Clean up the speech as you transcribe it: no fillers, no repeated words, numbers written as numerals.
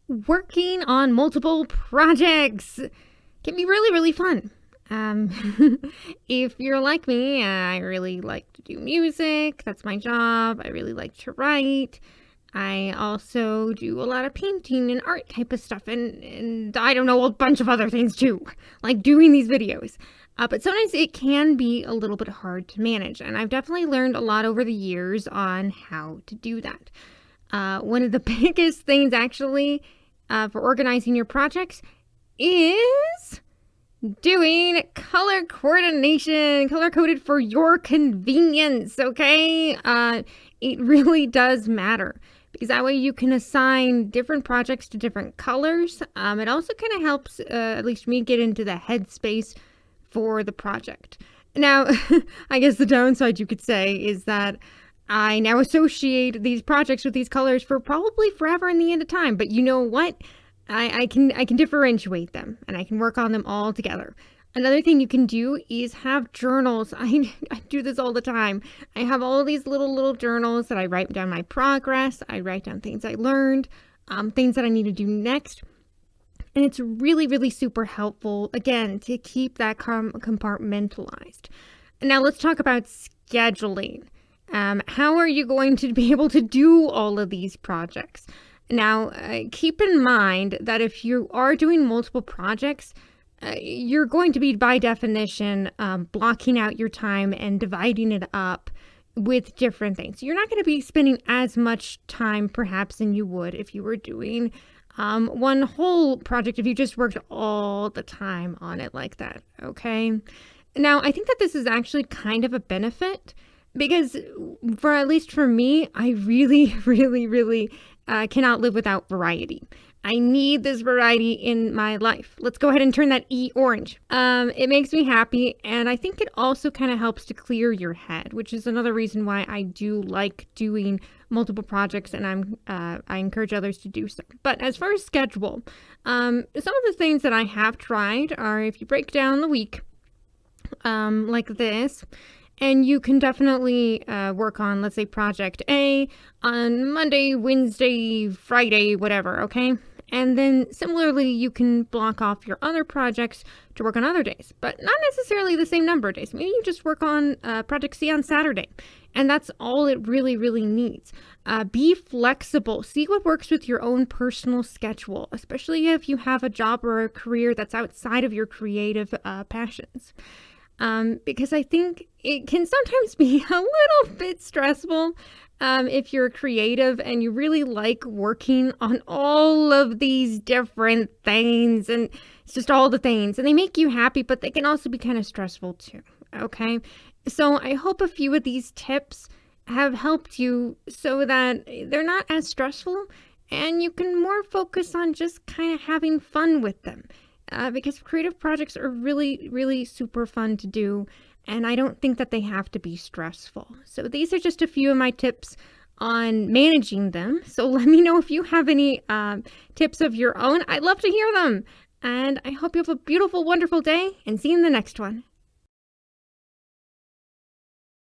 Working on multiple projects can be really, really fun. If you're like me, I really like to do music. That's my job. I really like to write. I also do a lot of painting and art type of stuff, and I don't know, a bunch of other things too, like doing these videos. But sometimes it can be a little bit hard to manage, and I've definitely learned a lot over the years on how to do that. One of the biggest things, actually, for organizing your projects is doing color coordination, color coded for your convenience, okay? It really does matter because that way you can assign different projects to different colors. It also kind of helps, at least me, get into the headspace for the project. Now, I guess the downside you could say is that I now associate these projects with these colors for probably forever in the end of time. But you know what? I can differentiate them and I can work on them all together. Another thing you can do is have journals. I do this all the time. I have all these little journals that I write down my progress. I write down things I learned, things that I need to do next. And it's really, really super helpful, again, to keep that compartmentalized. Now let's talk about scheduling. How are you going to be able to do all of these projects? Now, keep in mind that if you are doing multiple projects, you're going to be, by definition, blocking out your time and dividing it up with different things. You're not going to be spending as much time, perhaps, than you would if you were doing one whole project, if you just worked all the time on it like that, okay? Now, I think that this is actually kind of a benefit because at least for me, I really, really, really cannot live without variety. I need this variety in my life. Let's go ahead and turn that E orange. It makes me happy, and I think it also kind of helps to clear your head, which is another reason why I do like doing multiple projects, and I encourage others to do so. But as far as schedule, some of the things that I have tried are if you break down the week like this, and you can definitely work on, let's say, project A on Monday, Wednesday, Friday, whatever, okay? And then similarly, you can block off your other projects to work on other days, but not necessarily the same number of days. Maybe you just work on project C on Saturday, and that's all it really, really needs. Be flexible. See what works with your own personal schedule, especially if you have a job or a career that's outside of your creative passions. Because I think it can sometimes be a little bit stressful if you're creative and you really like working on all of these different things, and it's just all the things, and they make you happy, but they can also be kind of stressful too, okay? So I hope a few of these tips have helped you so that they're not as stressful and you can more focus on just kind of having fun with them. Because creative projects are really, really super fun to do, and I don't think that they have to be stressful. So these are just a few of my tips on managing them. So let me know if you have any tips of your own. I'd love to hear them. And I hope you have a beautiful, wonderful day, and see you in the next one.